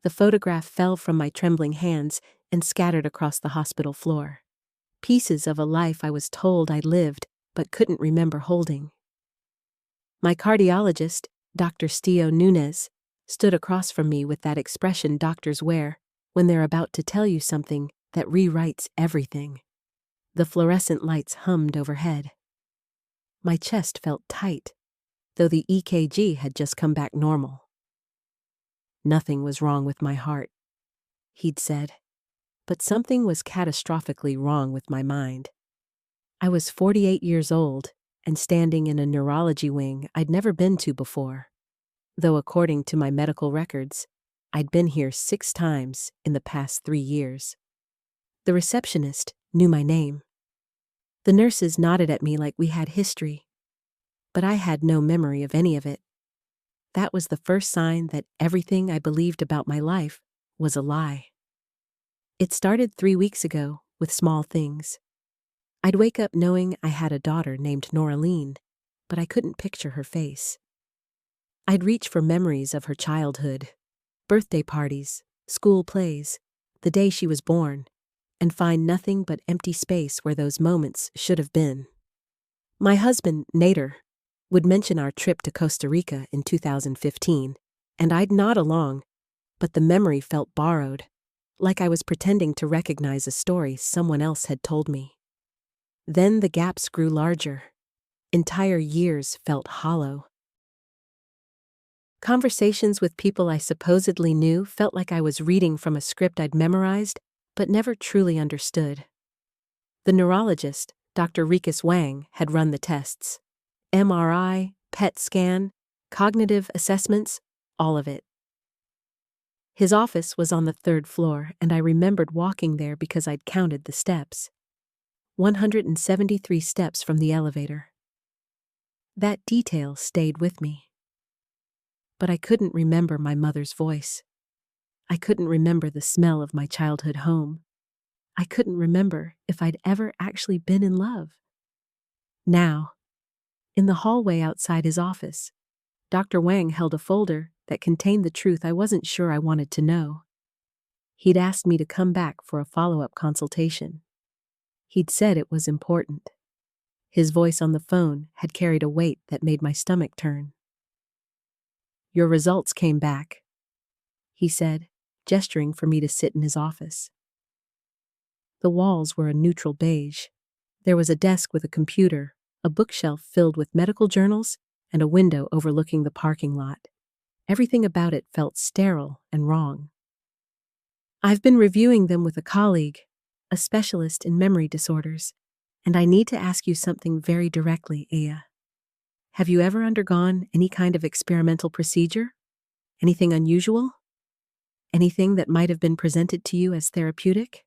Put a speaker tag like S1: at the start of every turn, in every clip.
S1: The photograph fell from my trembling hands and scattered across the hospital floor. Pieces of a life I was told I lived but couldn't remember holding. My cardiologist, Dr. Stio Nunez, stood across from me with that expression doctors wear when they're about to tell you something that rewrites everything. The fluorescent lights hummed overhead. My chest felt tight, though the EKG had just come back normal. Nothing was wrong with my heart, he'd said, but something was catastrophically wrong with my mind. I was 48 years old and standing in a neurology wing I'd never been to before, though according to my medical records, I'd been here 6 times in the past 3 years. The receptionist knew my name. The nurses nodded at me like we had history, but I had no memory of any of it. That was the first sign that everything I believed about my life was a lie. It started 3 weeks ago with small things. I'd wake up knowing I had a daughter named Noraline, but I couldn't picture her face. I'd reach for memories of her childhood, birthday parties, school plays, the day she was born, and find nothing but empty space where those moments should have been. My husband, Nader, would mention our trip to Costa Rica in 2015, and I'd nod along, but the memory felt borrowed, like I was pretending to recognize a story someone else had told me. Then the gaps grew larger. Entire years felt hollow. Conversations with people I supposedly knew felt like I was reading from a script I'd memorized but never truly understood. The neurologist, Dr. Rikas Wang, had run the tests. MRI, PET scan, cognitive assessments, all of it. His office was on the 3rd floor, and I remembered walking there because I'd counted the steps. 173 steps from the elevator. That detail stayed with me. But I couldn't remember my mother's voice. I couldn't remember the smell of my childhood home. I couldn't remember if I'd ever actually been in love. Now, in the hallway outside his office, Dr. Wang held a folder that contained the truth I wasn't sure I wanted to know. He'd asked me to come back for a follow-up consultation. He'd said it was important. His voice on the phone had carried a weight that made my stomach turn. "Your results came back," he said, gesturing for me to sit in his office. The walls were a neutral beige. There was a desk with a computer, a bookshelf filled with medical journals, and a window overlooking the parking lot. Everything about it felt sterile and wrong. "I've been reviewing them with a colleague, a specialist in memory disorders, and I need to ask you something very directly, Aya. Have you ever undergone any kind of experimental procedure? Anything unusual? Anything that might have been presented to you as therapeutic?"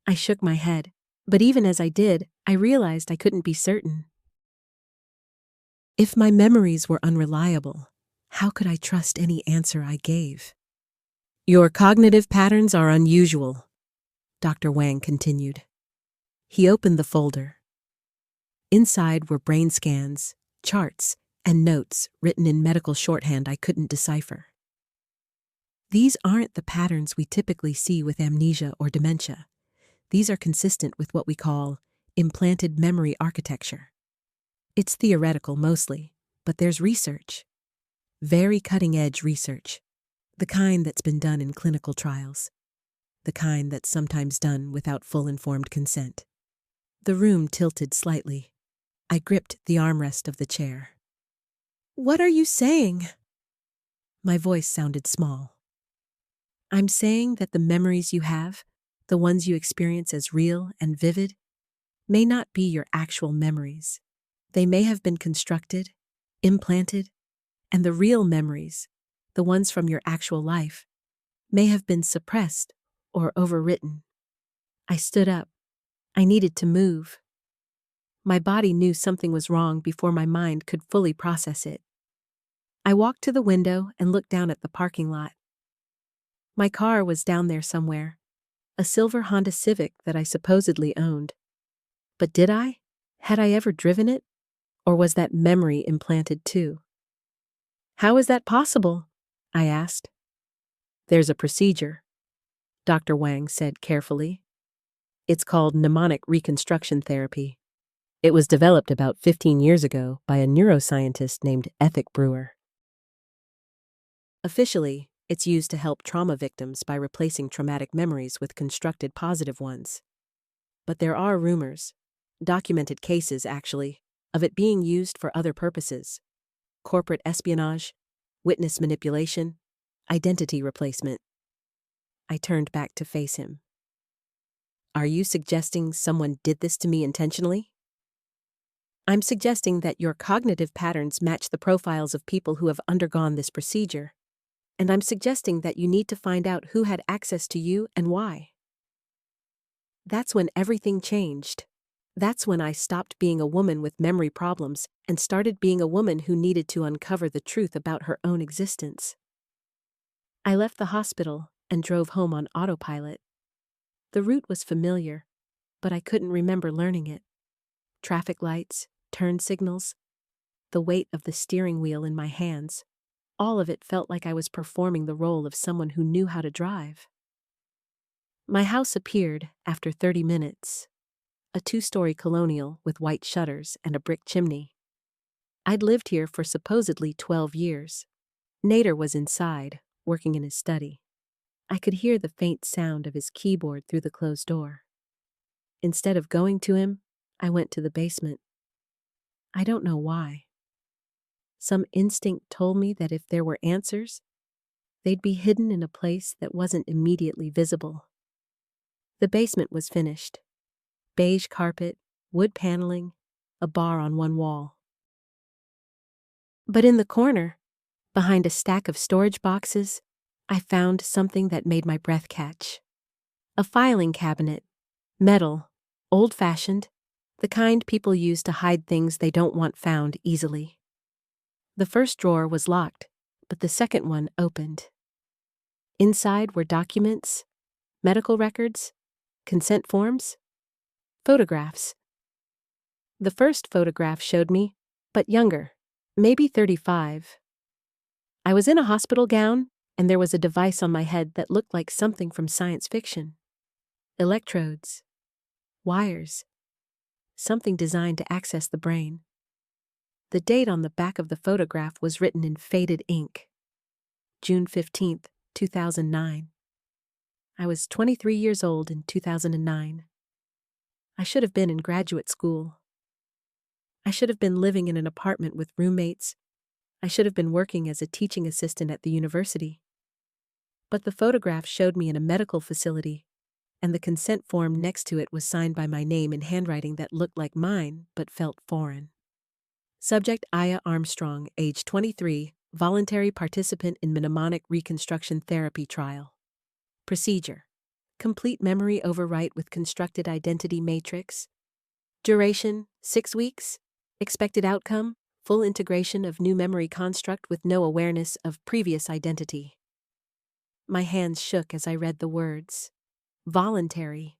S1: I shook my head, but even as I did, I realized I couldn't be certain. If my memories were unreliable, how could I trust any answer I gave? "Your cognitive patterns are unusual," Dr. Wang continued. He opened the folder. Inside were brain scans, charts, and notes written in medical shorthand I couldn't decipher. "These aren't the patterns we typically see with amnesia or dementia. These are consistent with what we call implanted memory architecture. It's theoretical mostly, but there's research. Very cutting-edge research. The kind that's been done in clinical trials. The kind that's sometimes done without full informed consent." The room tilted slightly. I gripped the armrest of the chair. "What are you saying?" My voice sounded small. "I'm saying that the memories you have, the ones you experience as real and vivid, may not be your actual memories. They may have been constructed, implanted, and the real memories, the ones from your actual life, may have been suppressed or overwritten." I stood up. I needed to move. My body knew something was wrong before my mind could fully process it. I walked to the window and looked down at the parking lot. My car was down there somewhere, a silver Honda Civic that I supposedly owned. But did I? Had I ever driven it? Or was that memory implanted too? "How is that possible?" I asked. There's a procedure, Dr. Wang said carefully. It's called mnemonic reconstruction therapy. It was developed about 15 years ago by a neuroscientist named Ethic Brewer. Officially, it's used to help trauma victims by replacing traumatic memories with constructed positive ones. But there are rumors, documented cases actually, of it being used for other purposes: corporate espionage, witness manipulation, identity replacement. I turned back to face him. Are you suggesting someone did this to me intentionally? I'm suggesting that your cognitive patterns match the profiles of people who have undergone this procedure, and I'm suggesting that you need to find out who had access to you and why. That's when everything changed. That's when I stopped being a woman with memory problems and started being a woman who needed to uncover the truth about her own existence. I left the hospital and drove home on autopilot. The route was familiar, but I couldn't remember learning it. Traffic lights, turn signals, the weight of the steering wheel in my hands, all of it felt like I was performing the role of someone who knew how to drive. My house appeared after 30 minutes. A 2-story colonial with white shutters and a brick chimney. I'd lived here for supposedly 12 years. Nader was inside, working in his study. I could hear the faint sound of his keyboard through the closed door. Instead of going to him, I went to the basement. I don't know why. Some instinct told me that if there were answers, they'd be hidden in a place that wasn't immediately visible. The basement was finished. Beige carpet, wood paneling, a bar on one wall. But in the corner, behind a stack of storage boxes, I found something that made my breath catch. A filing cabinet, metal, old-fashioned, the kind people use to hide things they don't want found easily. The first drawer was locked, but the second one opened. Inside were documents, medical records, consent forms, photographs. The first photograph showed me, but younger, maybe 35. I was in a hospital gown, and there was a device on my head that looked like something from science fiction. Electrodes, wires, something designed to access the brain. The date on the back of the photograph was written in faded ink. June 15th, 2009. I was 23 years old in 2009. I should have been in graduate school. I should have been living in an apartment with roommates. I should have been working as a teaching assistant at the university. But the photograph showed me in a medical facility, and the consent form next to it was signed by my name in handwriting that looked like mine but felt foreign. Subject Aya Armstrong, age 23, voluntary participant in mnemonic reconstruction therapy trial. Procedure: complete memory overwrite with constructed identity matrix. Duration: 6 weeks. Expected outcome: full integration of new memory construct with no awareness of previous identity. My hands shook as I read the words. Voluntary.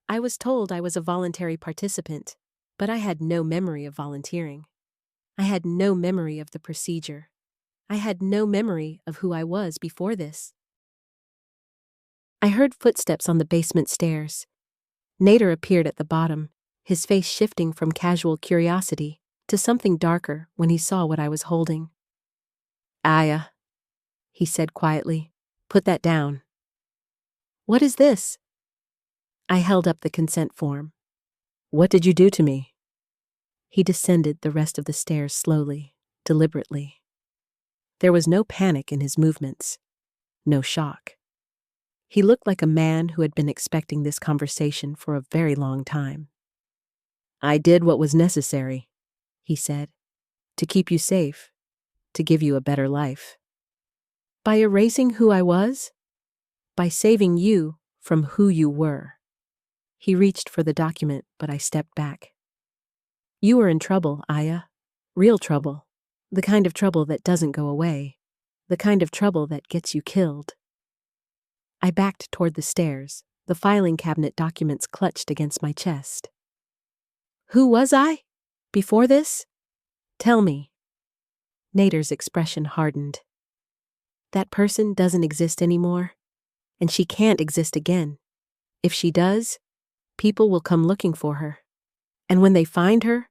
S1: I was told I was a voluntary participant, but I had no memory of volunteering. I had no memory of the procedure. I had no memory of who I was before this. I heard footsteps on the basement stairs. Nader appeared at the bottom, his face shifting from casual curiosity to something darker when he saw what I was holding. Aya, he said quietly, put that down. What is this? I held up the consent form. What did you do to me? He descended the rest of the stairs slowly, deliberately. There was no panic in his movements, no shock. He looked like a man who had been expecting this conversation for a very long time. I did what was necessary, he said, to keep you safe, to give you a better life. By erasing who I was? By saving you from who you were. He reached for the document, but I stepped back. You were in trouble, Aya. Real trouble. The kind of trouble that doesn't go away. The kind of trouble that gets you killed. I backed toward the stairs, the filing cabinet documents clutched against my chest. Who was I? Before this? Tell me. Nader's expression hardened. That person doesn't exist anymore, and she can't exist again. If she does, people will come looking for her. And when they find her,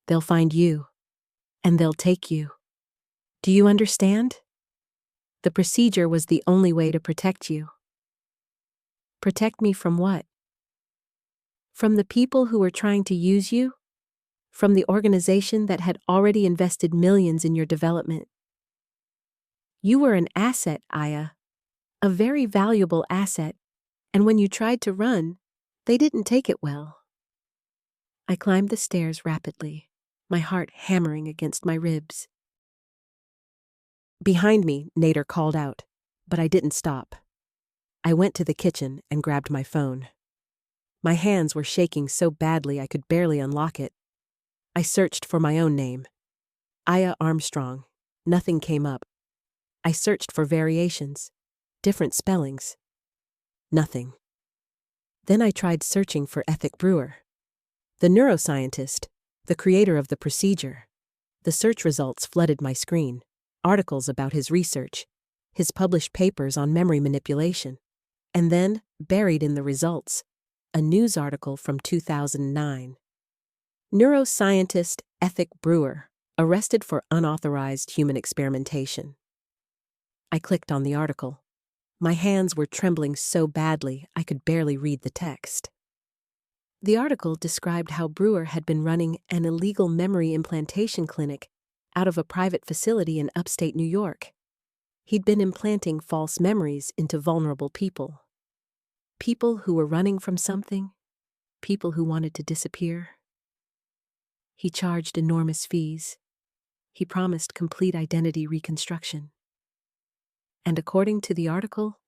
S1: they'll find you, and they'll take you. Do you understand? The procedure was the only way to protect you. Protect me from what? From the people who were trying to use you? From the organization that had already invested millions in your development. You were an asset, Aya. A very valuable asset, and when you tried to run, they didn't take it well. I climbed the stairs rapidly, my heart hammering against my ribs. Behind me, Nader called out, but I didn't stop. I went to the kitchen and grabbed my phone. My hands were shaking so badly I could barely unlock it. I searched for my own name. Aya Armstrong. Nothing came up. I searched for variations, different spellings. Nothing. Then I tried searching for Ethic Brewer, the neuroscientist, the creator of the procedure. The search results flooded my screen. Articles about his research, his published papers on memory manipulation. And then, buried in the results, a news article from 2009. Neuroscientist Ethic Brewer, arrested for unauthorized human experimentation. I clicked on the article. My hands were trembling so badly I could barely read the text. The article described how Brewer had been running an illegal memory implantation clinic out of a private facility in upstate New York. He'd been implanting false memories into vulnerable people. People who were running from something, people who wanted to disappear. He charged enormous fees. He promised complete identity reconstruction. And according to the article,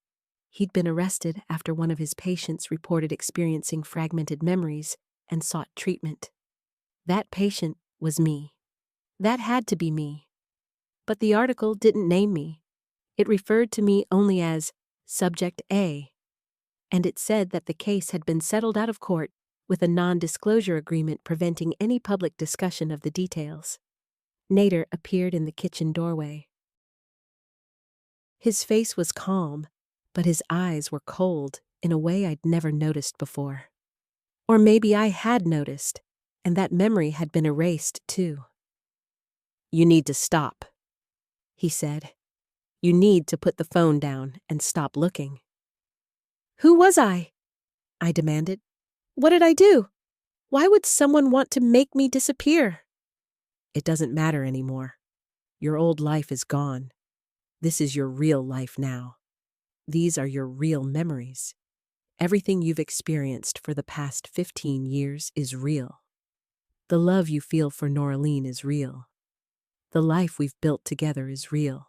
S1: he'd been arrested after one of his patients reported experiencing fragmented memories and sought treatment. That patient was me. That had to be me. But the article didn't name me. It referred to me only as Subject A. And it said that the case had been settled out of court with a non-disclosure agreement preventing any public discussion of the details. Nader appeared in the kitchen doorway. His face was calm, but his eyes were cold in a way I'd never noticed before. Or maybe I had noticed, and that memory had been erased too. "You need to stop," he said. "You need to put the phone down and stop looking." "Who was I?" I demanded. "What did I do? Why would someone want to make me disappear?" "It doesn't matter anymore. Your old life is gone. This is your real life now. These are your real memories. Everything you've experienced for the past 15 years is real. The love you feel for Noraline is real. The life we've built together is real."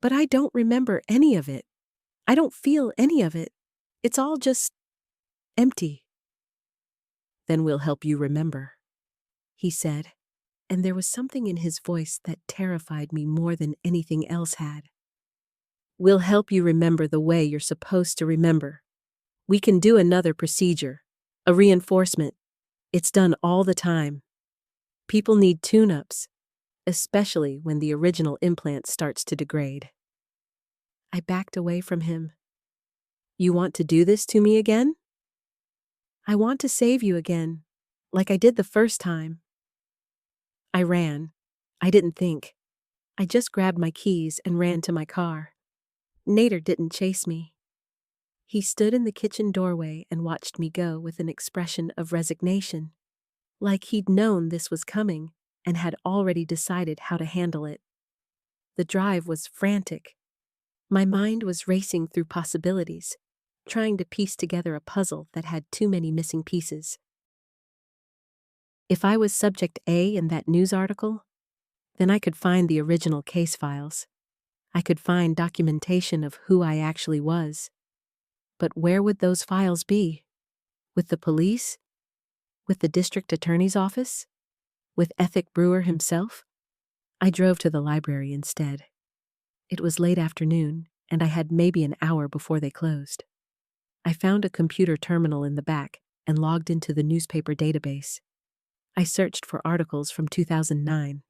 S1: "But I don't remember any of it. I don't feel any of it. It's all just empty." "Then we'll help you remember," he said, and there was something in his voice that terrified me more than anything else had. "We'll help you remember the way you're supposed to remember. We can do another procedure, a reinforcement. It's done all the time. People need tune-ups, especially when the original implant starts to degrade." I backed away from him. "You want to do this to me again?" "I want to save you again, like I did the first time." I ran. I didn't think. I just grabbed my keys and ran to my car. Nader didn't chase me. He stood in the kitchen doorway and watched me go with an expression of resignation, like he'd known this was coming and had already decided how to handle it. The drive was frantic. My mind was racing through possibilities, trying to piece together a puzzle that had too many missing pieces. If I was Subject A in that news article, then I could find the original case files. I could find documentation of who I actually was. But where would those files be? With the police? With the district attorney's office? With Ethic Brewer himself? I drove to the library instead. It was late afternoon, and I had maybe an hour before they closed. I found a computer terminal in the back and logged into the newspaper database. I searched for articles from 2009.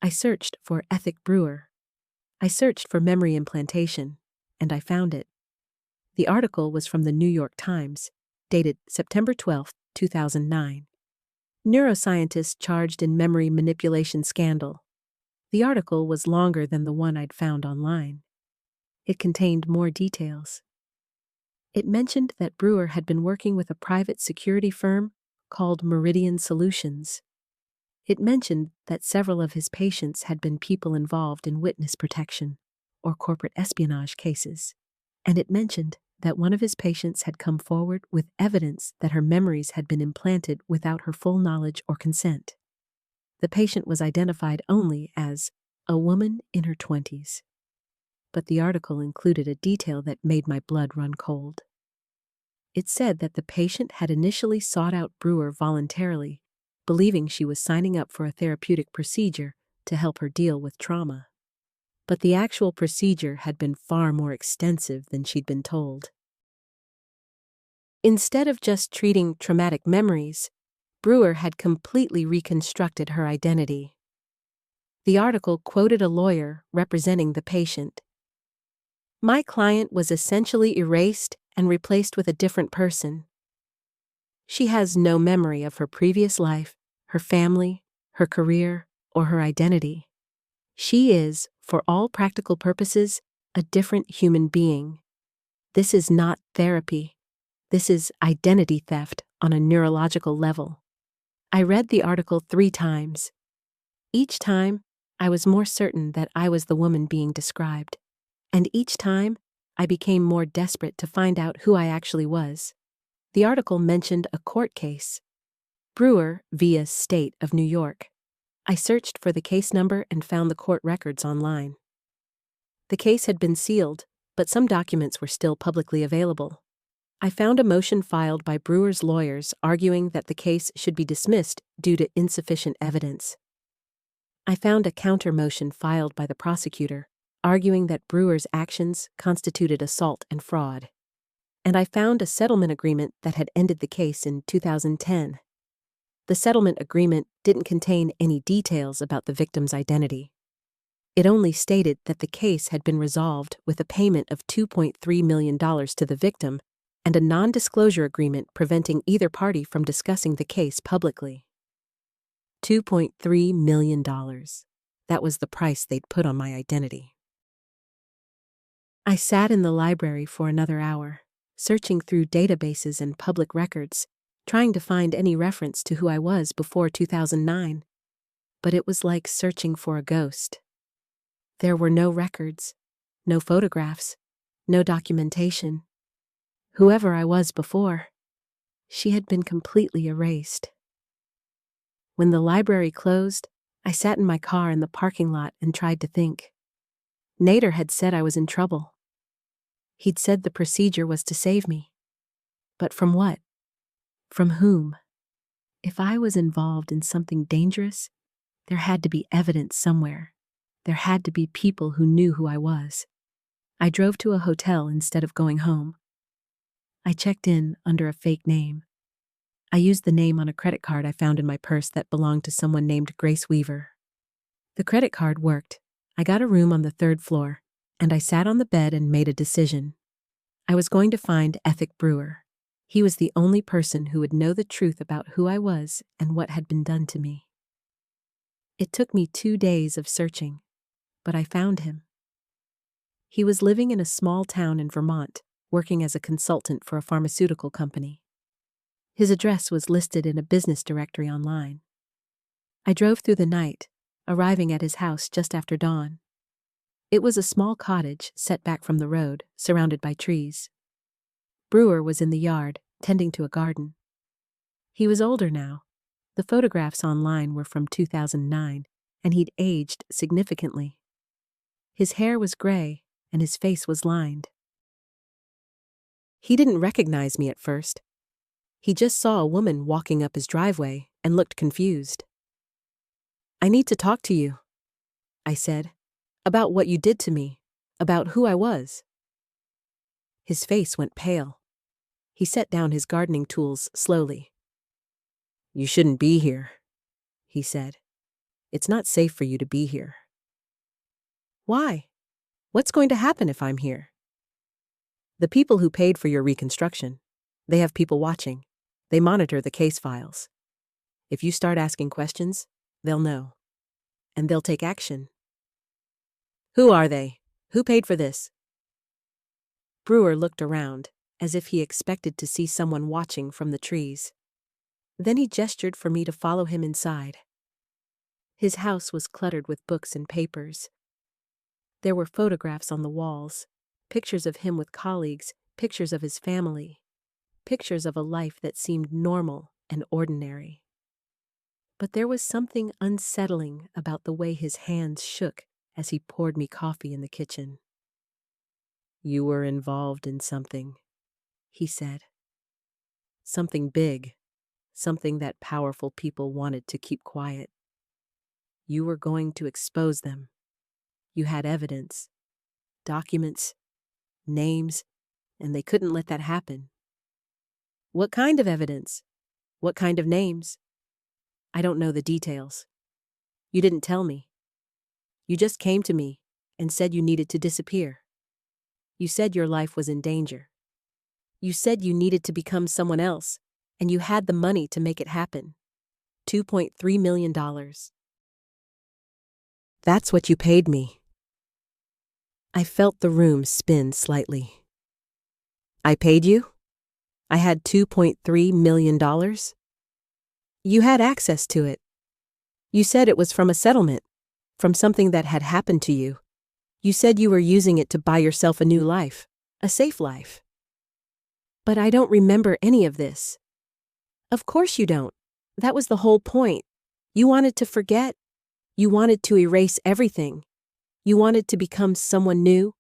S1: I searched for Ethic Brewer. I searched for memory implantation, and I found it. The article was from the New York Times, dated September 12, 2009. Neuroscientist charged in memory manipulation scandal. The article was longer than the one I'd found online. It contained more details. It mentioned that Brewer had been working with a private security firm called Meridian Solutions. It mentioned that several of his patients had been people involved in witness protection or corporate espionage cases. And it mentioned that one of his patients had come forward with evidence that her memories had been implanted without her full knowledge or consent. The patient was identified only as a woman in her 20s. But the article included a detail that made my blood run cold. It said that the patient had initially sought out Brewer voluntarily, believing she was signing up for a therapeutic procedure to help her deal with trauma. But the actual procedure had been far more extensive than she'd been told. Instead of just treating traumatic memories, Brewer had completely reconstructed her identity. The article quoted a lawyer representing the patient. "My client was essentially erased and replaced with a different person. She has no memory of her previous life, her family, her career, or her identity. She is, for all practical purposes, a different human being. This is not therapy. This is identity theft on a neurological level." I read the article 3 times. Each time, I was more certain that I was the woman being described. And each time, I became more desperate to find out who I actually was. The article mentioned a court case. Brewer via State of New York. I searched for the case number and found the court records online. The case had been sealed, but some documents were still publicly available. I found a motion filed by Brewer's lawyers arguing that the case should be dismissed due to insufficient evidence. I found a counter motion filed by the prosecutor arguing that Brewer's actions constituted assault and fraud. And I found a settlement agreement that had ended the case in 2010. The settlement agreement didn't contain any details about the victim's identity. It only stated that the case had been resolved with a payment of $2.3 million to the victim and a non-disclosure agreement preventing either party from discussing the case publicly. $2.3 million. That was the price they'd put on my identity. I sat in the library for another hour, searching through databases and public records, trying to find any reference to who I was before 2009. But it was like searching for a ghost. There were no records, no photographs, no documentation. Whoever I was before, she had been completely erased. When the library closed, I sat in my car in the parking lot and tried to think. Nader had said I was in trouble. He'd said the procedure was to save me. But from what? From whom? If I was involved in something dangerous, there had to be evidence somewhere. There had to be people who knew who I was. I drove to a hotel instead of going home. I checked in under a fake name. I used the name on a credit card I found in my purse that belonged to someone named Grace Weaver. The credit card worked. I got a room on the 3rd floor, and I sat on the bed and made a decision. I was going to find Ethic Brewer. He was the only person who would know the truth about who I was and what had been done to me. It took me 2 days of searching, but I found him. He was living in a small town in Vermont, working as a consultant for a pharmaceutical company. His address was listed in a business directory online. I drove through the night, arriving at his house just after dawn. It was a small cottage set back from the road, surrounded by trees. Brewer was in the yard, tending to a garden. He was older now. The photographs online were from 2009, and he'd aged significantly. His hair was gray, and his face was lined. He didn't recognize me at first. He just saw a woman walking up his driveway and looked confused. "I need to talk to you," I said, "about what you did to me, about who I was." His face went pale. He set down his gardening tools slowly. "You shouldn't be here," he said. "It's not safe for you to be here." "Why?" What's going to happen if I'm here? The people who paid for your reconstruction, they have people watching. They monitor the case files. If you start asking questions, they'll know. And they'll take action. Who are they? Who paid for this? Brewer looked around, as if he expected to see someone watching from the trees. Then he gestured for me to follow him inside. His house was cluttered with books and papers. There were photographs on the walls, pictures of him with colleagues, pictures of his family, pictures of a life that seemed normal and ordinary. But there was something unsettling about the way his hands shook as he poured me coffee in the kitchen. You were involved in something, he said. Something big, something that powerful people wanted to keep quiet. You were going to expose them. You had evidence, documents, names, and they couldn't let that happen. What kind of evidence? What kind of names? I don't know the details. You didn't tell me. You just came to me and said you needed to disappear. You said your life was in danger. You said you needed to become someone else, and you had the money to make it happen. $2.3 million. That's what you paid me. I felt the room spin slightly. I paid you? I had $2.3 million? You had access to it. You said it was from a settlement, from something that had happened to you. You said you were using it to buy yourself a new life, a safe life. But I don't remember any of this. Of course you don't. That was the whole point. You wanted to forget. You wanted to erase everything. You wanted to become someone new,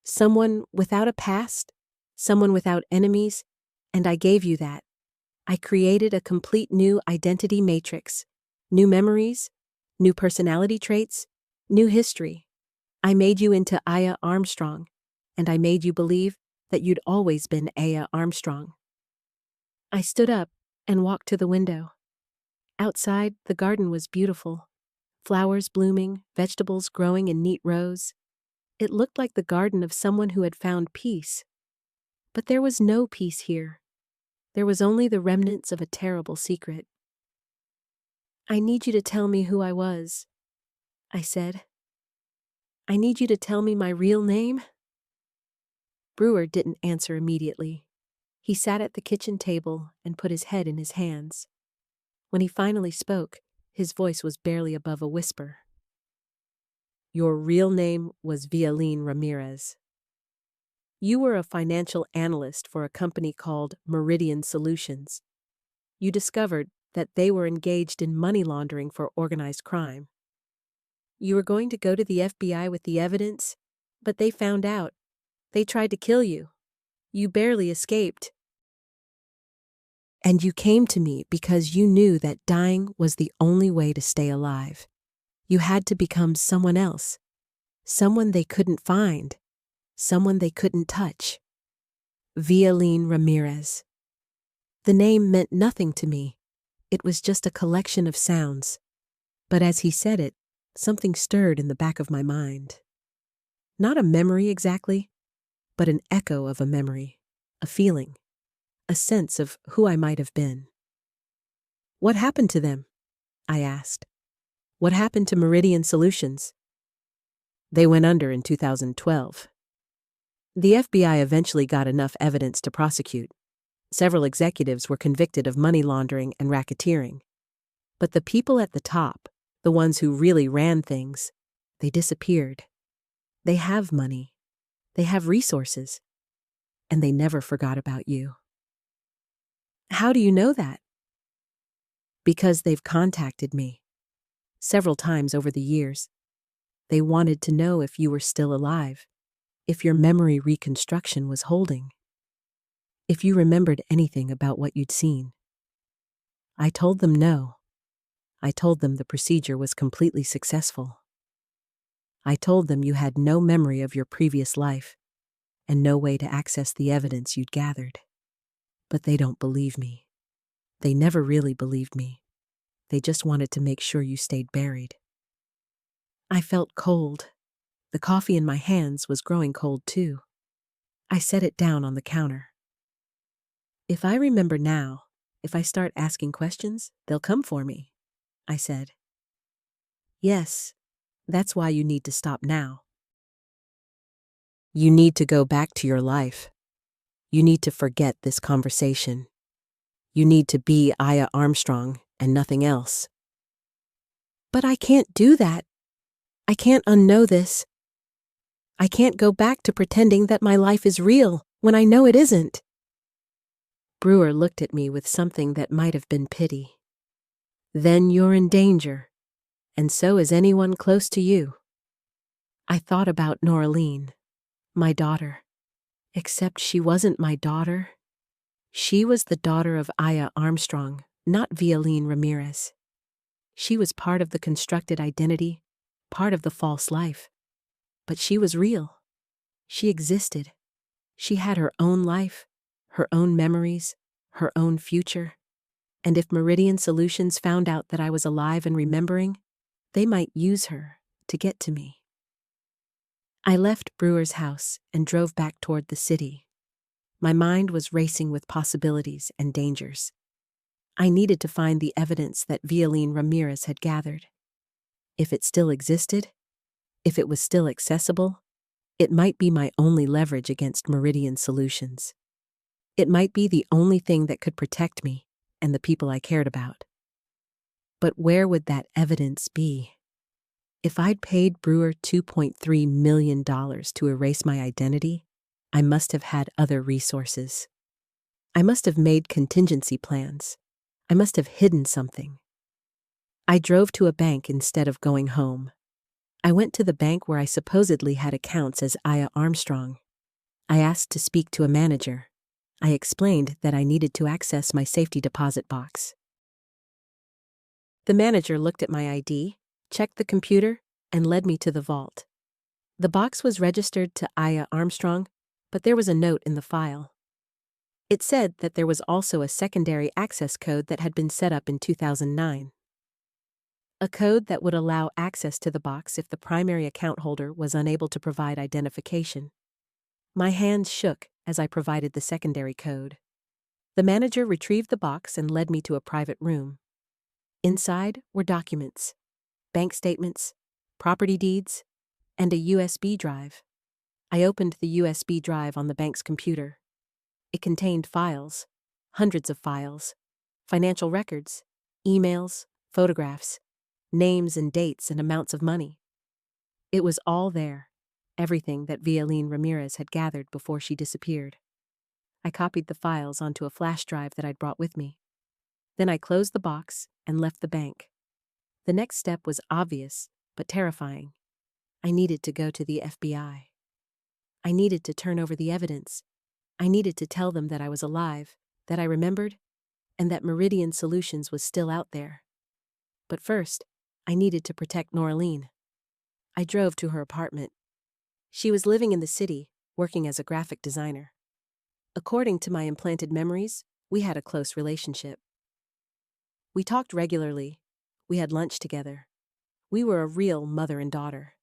S1: someone without a past, someone without enemies, and I gave you that. I created a complete new identity matrix, new memories, new personality traits, new history. I made you into Aya Armstrong, and I made you believe that you'd always been Aya Armstrong. I stood up and walked to the window. Outside, the garden was beautiful. Flowers blooming, vegetables growing in neat rows. It looked like the garden of someone who had found peace. But there was no peace here. There was only the remnants of a terrible secret. I need you to tell me who I was, I said. I need you to tell me my real name. Brewer didn't answer immediately. He sat at the kitchen table and put his head in his hands. When he finally spoke, his voice was barely above a whisper. Your real name was Vialine Ramirez. You were a financial analyst for a company called Meridian Solutions. You discovered that they were engaged in money laundering for organized crime. You were going to go to the FBI with the evidence, but they found out. They tried to kill you. You barely escaped. And you came to me because you knew that dying was the only way to stay alive. You had to become someone else, someone they couldn't find, someone they couldn't touch. Vialine Ramirez. The name meant nothing to me. It was just a collection of sounds. But as he said it, something stirred in the back of my mind. Not a memory exactly, but an echo of a memory, a feeling, a sense of who I might have been. What happened to them? I asked. What happened to Meridian Solutions? They went under in 2012. The FBI eventually got enough evidence to prosecute. Several executives were convicted of money laundering and racketeering. But the people at the top, the ones who really ran things, they disappeared. They have money. They have resources. And they never forgot about you. How do you know that? Because they've contacted me. Several times over the years. They wanted to know if you were still alive, if your memory reconstruction was holding, if you remembered anything about what you'd seen. I told them no. I told them the procedure was completely successful. I told them you had no memory of your previous life and no way to access the evidence you'd gathered. But they don't believe me. They never really believed me. They just wanted to make sure you stayed buried. I felt cold. The coffee in my hands was growing cold too. I set it down on the counter. If I remember now, if I start asking questions, they'll come for me, I said. Yes, that's why you need to stop now. You need to go back to your life. You need to forget this conversation. You need to be Aya Armstrong and nothing else. But I can't do that. I can't unknow this. I can't go back to pretending that my life is real when I know it isn't. Brewer looked at me with something that might have been pity. Then you're in danger, and so is anyone close to you. I thought about Noraline, my daughter. Except she wasn't my daughter. She was the daughter of Aya Armstrong, not Violine Ramirez. She was part of the constructed identity, part of the false life. But she was real. She existed. She had her own life, her own memories, her own future. And if Meridian Solutions found out that I was alive and remembering, they might use her to get to me. I left Brewer's house and drove back toward the city. My mind was racing with possibilities and dangers. I needed to find the evidence that Violine Ramirez had gathered. If it still existed, if it was still accessible, it might be my only leverage against Meridian Solutions. It might be the only thing that could protect me and the people I cared about. But where would that evidence be? If I'd paid Brewer $2.3 million to erase my identity, I must have had other resources. I must have made contingency plans. I must have hidden something. I drove to a bank instead of going home. I went to the bank where I supposedly had accounts as Aya Armstrong. I asked to speak to a manager. I explained that I needed to access my safety deposit box. The manager looked at my ID, checked the computer, and led me to the vault. The box was registered to Aya Armstrong, but there was a note in the file. It said that there was also a secondary access code that had been set up in 2009. A code that would allow access to the box if the primary account holder was unable to provide identification. My hands shook as I provided the secondary code. The manager retrieved the box and led me to a private room. Inside were documents, bank statements, property deeds, and a USB drive. I opened the USB drive on the bank's computer. It contained files, hundreds of files, financial records, emails, photographs, names and dates and amounts of money. It was all there, everything that Violine Ramirez had gathered before she disappeared. I copied the files onto a flash drive that I'd brought with me. Then I closed the box and left the bank. The next step was obvious, but terrifying. I needed to go to the FBI. I needed to turn over the evidence. I needed to tell them that I was alive, that I remembered, and that Meridian Solutions was still out there. But first, I needed to protect Noraline. I drove to her apartment. She was living in the city, working as a graphic designer. According to my implanted memories, we had a close relationship. We talked regularly. We had lunch together. We were a real mother and daughter.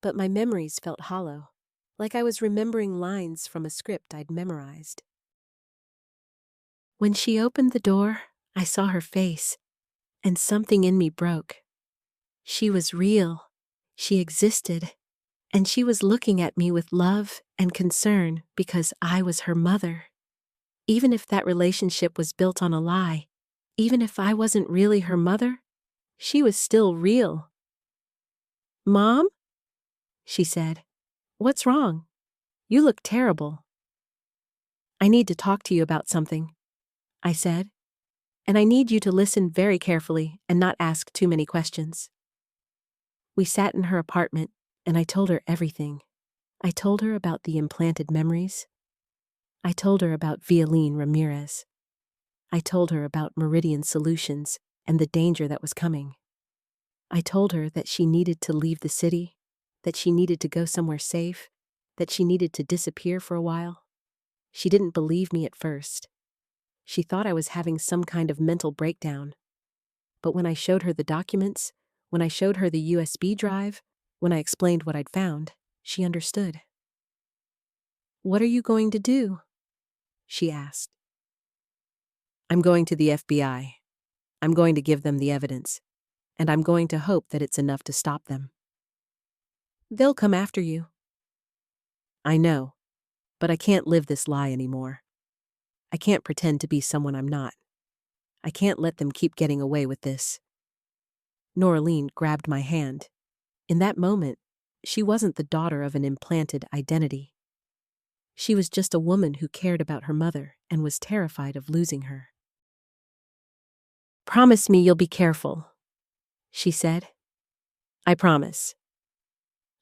S1: But my memories felt hollow, like I was remembering lines from a script I'd memorized. When she opened the door, I saw her face, and something in me broke. She was real. She existed. And she was looking at me with love and concern because I was her mother. Even if that relationship was built on a lie, even if I wasn't really her mother, she was still real. "Mom?" she said. "What's wrong? You look terrible." "I need to talk to you about something," I said. "And I need you to listen very carefully and not ask too many questions." We sat in her apartment, and I told her everything. I told her about the implanted memories. I told her about Violine Ramirez. I told her about Meridian Solutions and the danger that was coming. I told her that she needed to leave the city, that she needed to go somewhere safe, that she needed to disappear for a while. She didn't believe me at first. She thought I was having some kind of mental breakdown. But when I showed her the documents, when I showed her the USB drive, When I explained what I'd found, she understood. "What are you going to do?" she asked. "I'm going to the FBI. I'm going to give them the evidence, and I'm going to hope that it's enough to stop them." "They'll come after you." "I know, but I can't live this lie anymore. I can't pretend to be someone I'm not. I can't let them keep getting away with this." Noraline grabbed my hand. In that moment, she wasn't the daughter of an implanted identity. She was just a woman who cared about her mother and was terrified of losing her. "Promise me you'll be careful," she said. "I promise."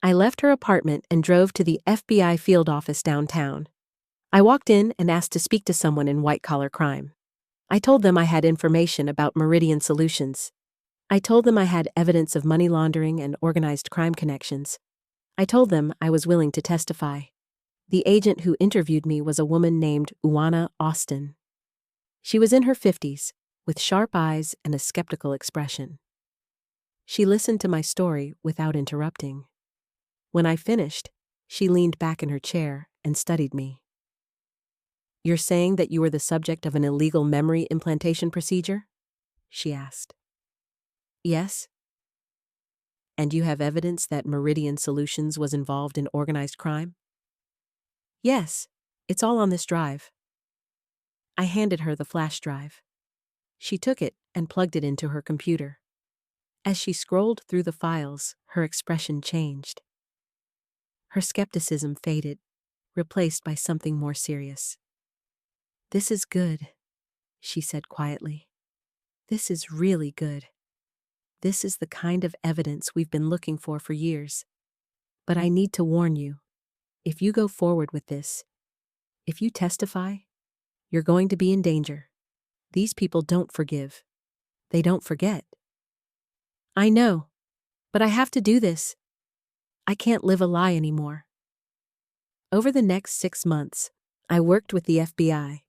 S1: I left her apartment and drove to the FBI field office downtown. I walked in and asked to speak to someone in white-collar crime. I told them I had information about Meridian Solutions. I told them I had evidence of money laundering and organized crime connections. I told them I was willing to testify. The agent who interviewed me was a woman named Uwana Austin. She was in her 50s, with sharp eyes and a skeptical expression. She listened to my story without interrupting. When I finished, she leaned back in her chair and studied me. "You're saying that you were the subject of an illegal memory implantation procedure?" she asked. "Yes." "And you have evidence that Meridian Solutions was involved in organized crime?" "Yes, it's all on this drive." I handed her the flash drive. She took it and plugged it into her computer. As she scrolled through the files, her expression changed. Her skepticism faded, replaced by something more serious. "This is good," she said quietly. "This is really good. This is the kind of evidence we've been looking for years. But I need to warn you, if you go forward with this, if you testify, you're going to be in danger. These people don't forgive. They don't forget." "I know, but I have to do this. I can't live a lie anymore." Over the next 6 months, I worked with the FBI.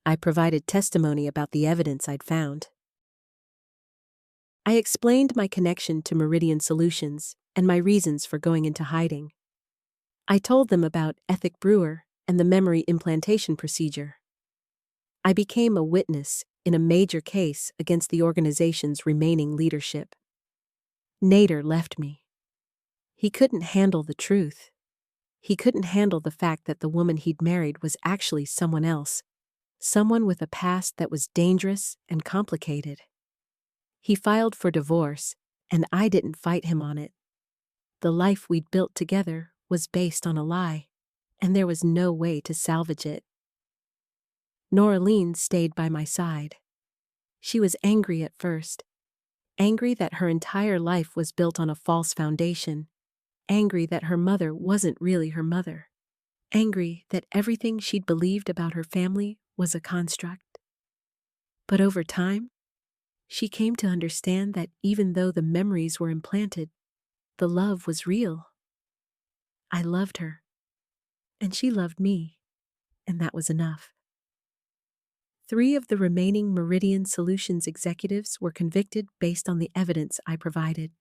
S1: I provided testimony about the evidence I'd found. I explained my connection to Meridian Solutions and my reasons for going into hiding. I told them about Ethic Brewer and the memory implantation procedure. I became a witness in a major case against the organization's remaining leadership. Nader left me. He couldn't handle the truth. He couldn't handle the fact that the woman he'd married was actually someone else, someone with a past that was dangerous and complicated. He filed for divorce, and I didn't fight him on it. The life we'd built together was based on a lie, and there was no way to salvage it. Noraline stayed by my side. She was angry at first, angry that her entire life was built on a false foundation, angry that her mother wasn't really her mother, angry that everything she'd believed about her family was a construct. But over time, she came to understand that even though the memories were implanted, the love was real. I loved her, and she loved me, and that was enough. 3 of the remaining Meridian Solutions executives were convicted based on the evidence I provided.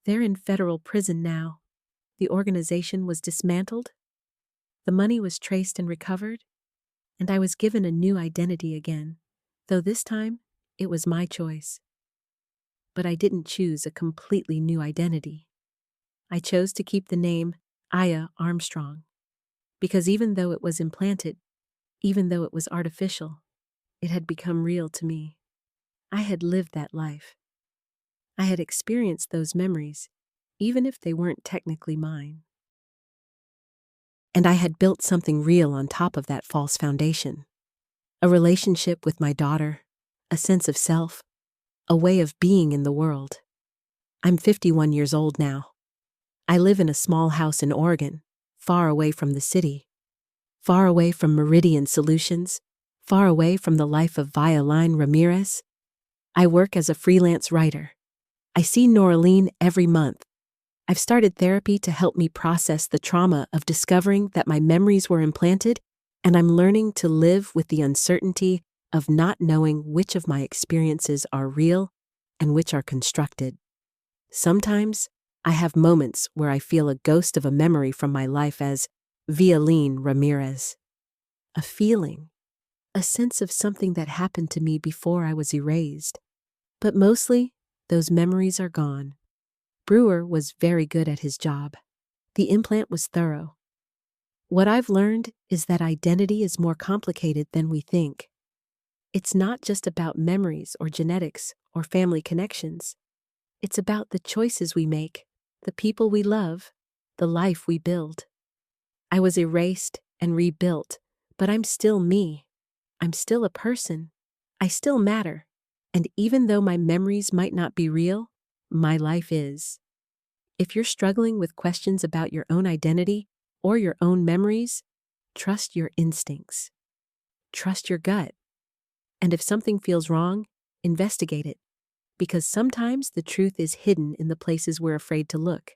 S1: They're in federal prison now. The organization was dismantled, the money was traced and recovered, and I was given a new identity again, though this time it was my choice. But I didn't choose a completely new identity. I chose to keep the name Aya Armstrong, because even though it was implanted, even though it was artificial, it had become real to me. I had lived that life. I had experienced those memories, even if they weren't technically mine. And I had built something real on top of that false foundation. A relationship with my daughter, a sense of self, a way of being in the world. I'm 51 years old now. I live in a small house in Oregon, far away from the city, far away from Meridian Solutions, far away from the life of Violine Ramirez. I work as a freelance writer. I see Noraline every month. I've started therapy to help me process the trauma of discovering that my memories were implanted, and I'm learning to live with the uncertainty of not knowing which of my experiences are real and which are constructed. Sometimes, I have moments where I feel a ghost of a memory from my life as Violín Ramirez. A feeling, a sense of something that happened to me before I was erased. But mostly, those memories are gone. Brewer was very good at his job. The implant was thorough. What I've learned is that identity is more complicated than we think. It's not just about memories or genetics or family connections. It's about the choices we make, the people we love, the life we build. I was erased and rebuilt, but I'm still me. I'm still a person. I still matter. And even though my memories might not be real, my life is. If you're struggling with questions about your own identity or your own memories, trust your instincts. Trust your gut. And if something feels wrong, investigate it. Because sometimes the truth is hidden in the places we're afraid to look.